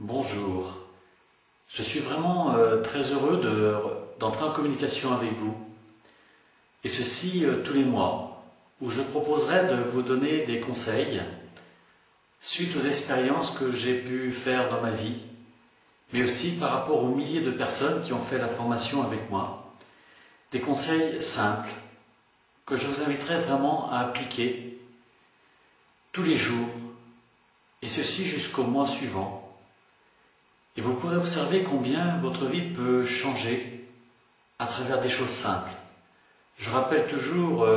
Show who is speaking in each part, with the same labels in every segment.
Speaker 1: Bonjour, je suis vraiment très heureux d'entrer en communication avec vous, et ceci tous les mois, où je proposerai de vous donner des conseils suite aux expériences que j'ai pu faire dans ma vie, mais aussi par rapport aux milliers de personnes qui ont fait la formation avec moi, des conseils simples que je vous inviterai vraiment à appliquer tous les jours, et ceci jusqu'au mois suivant. Et vous pourrez observer combien votre vie peut changer à travers des choses simples. Je rappelle toujours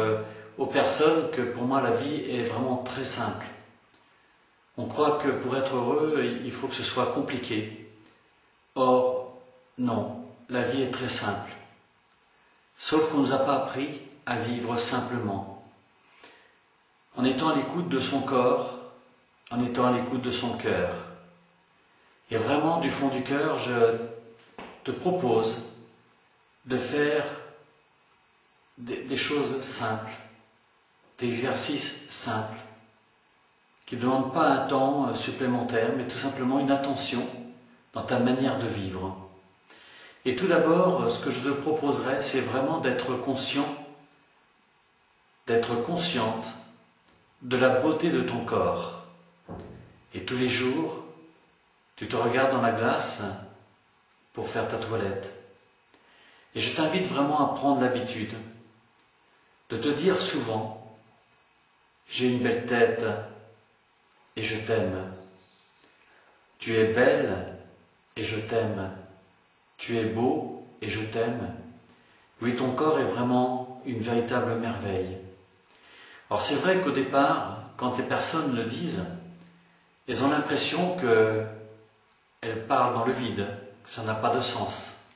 Speaker 1: aux personnes que pour moi la vie est vraiment très simple. On croit que pour être heureux, il faut que ce soit compliqué. Or, non, la vie est très simple. Sauf qu'on ne nous a pas appris à vivre simplement. En étant à l'écoute de son corps, en étant à l'écoute de son cœur. Et vraiment, du fond du cœur, je te propose de faire des choses simples, des exercices simples, qui ne demandent pas un temps supplémentaire, mais tout simplement une attention dans ta manière de vivre. Et tout d'abord, ce que je te proposerais, c'est vraiment d'être conscient, d'être consciente de la beauté de ton corps. Et tous les jours, tu te regardes dans la glace pour faire ta toilette. Et je t'invite vraiment à prendre l'habitude de te dire souvent « J'ai une belle tête et je t'aime. Tu es belle et je t'aime. Tu es beau et je t'aime. » Oui, ton corps est vraiment une véritable merveille. Alors c'est vrai qu'au départ, quand les personnes le disent, elles ont l'impression qu'elles parlent dans le vide, que ça n'a pas de sens,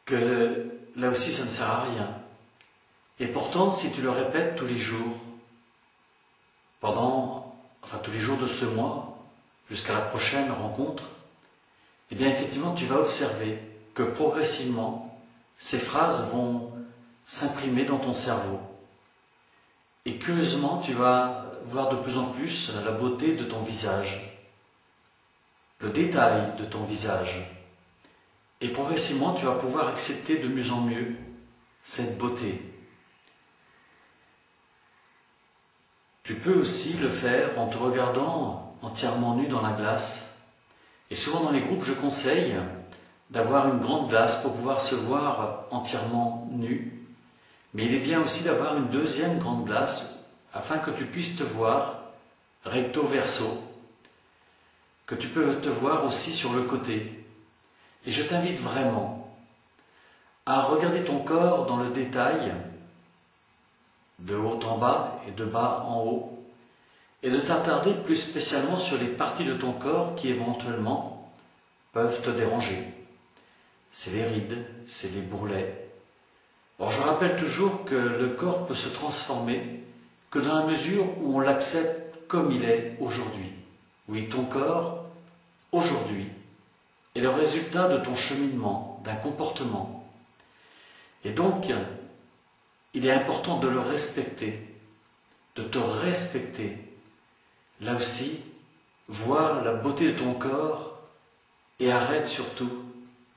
Speaker 1: que là aussi ça ne sert à rien. Et pourtant, si tu le répètes tous les jours, tous les jours de ce mois, jusqu'à la prochaine rencontre, eh bien effectivement tu vas observer que progressivement, ces phrases vont s'imprimer dans ton cerveau. Et curieusement, tu vas voir de plus en plus la beauté de ton visage, le détail de ton visage. Et progressivement, tu vas pouvoir accepter de mieux en mieux cette beauté. Tu peux aussi le faire en te regardant entièrement nu dans la glace. Et souvent dans les groupes, je conseille d'avoir une grande glace pour pouvoir se voir entièrement nu. Mais il est bien aussi d'avoir une deuxième grande glace afin que tu puisses te voir recto verso, que tu peux te voir aussi sur le côté. Et je t'invite vraiment à regarder ton corps dans le détail, de haut en bas et de bas en haut, et de t'attarder plus spécialement sur les parties de ton corps qui éventuellement peuvent te déranger. C'est les rides, c'est les bourrelets. Alors je rappelle toujours que le corps peut se transformer que dans la mesure où on l'accepte comme il est aujourd'hui. Oui, ton corps, aujourd'hui, est le résultat de ton cheminement, d'un comportement. Et donc, il est important de le respecter, de te respecter. Là aussi, vois la beauté de ton corps et arrête surtout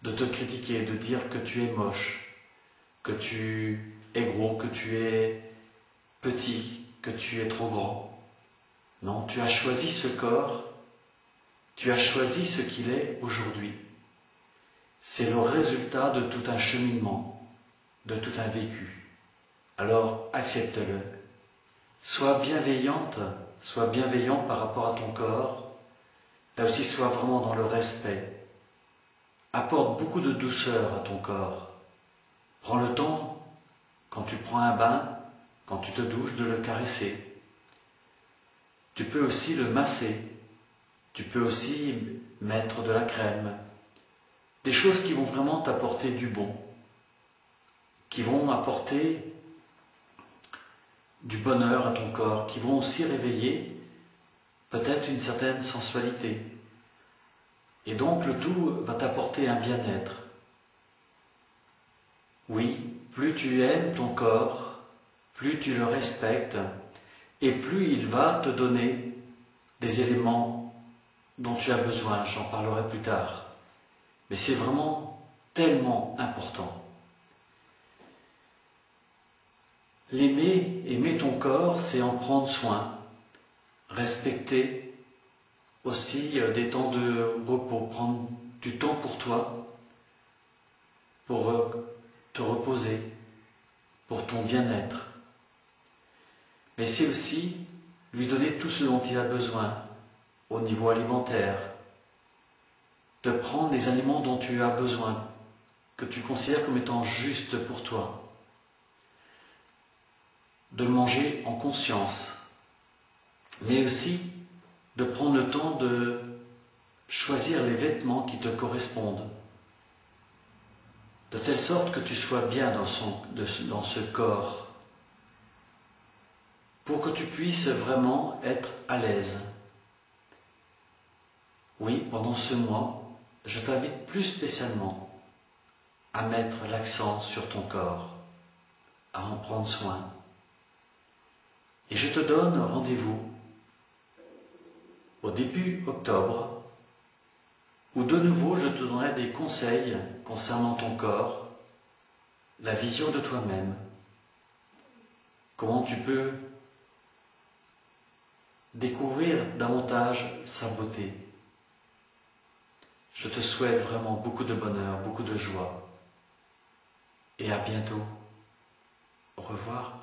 Speaker 1: de te critiquer, de dire que tu es moche, que tu es gros, que tu es petit, que tu es trop grand. Non, tu as choisi ce corps, tu as choisi ce qu'il est aujourd'hui. C'est le résultat de tout un cheminement, de tout un vécu. Alors accepte-le. Sois bienveillante, sois bienveillant par rapport à ton corps. Là aussi, sois vraiment dans le respect. Apporte beaucoup de douceur à ton corps. Prends le temps, quand tu prends un bain, quand tu te douches, de le caresser. Tu peux aussi le masser. Tu peux aussi mettre de la crème. Des choses qui vont vraiment t'apporter du bon, qui vont apporter du bonheur à ton corps, qui vont aussi réveiller peut-être une certaine sensualité. Et donc le tout va t'apporter un bien-être. Oui, plus tu aimes ton corps, plus tu le respectes, et plus il va te donner des éléments dont tu as besoin, j'en parlerai plus tard. Mais c'est vraiment tellement important. L'aimer, aimer ton corps, c'est en prendre soin, respecter aussi des temps de repos, prendre du temps pour toi, pour te reposer, pour ton bien-être. Mais c'est aussi lui donner tout ce dont il a besoin au niveau alimentaire, de prendre les aliments dont tu as besoin, que tu considères comme étant justes pour toi, de manger en conscience, mais aussi de prendre le temps de choisir les vêtements qui te correspondent, de telle sorte que tu sois bien dans ce corps, pour que tu puisses vraiment être à l'aise. Oui, pendant ce mois, je t'invite plus spécialement à mettre l'accent sur ton corps, à en prendre soin. Et je te donne rendez-vous au début octobre, où de nouveau je te donnerai des conseils concernant ton corps, la vision de toi-même, comment tu peux découvrir davantage sa beauté. Je te souhaite vraiment beaucoup de bonheur, beaucoup de joie. Et à bientôt. Au revoir.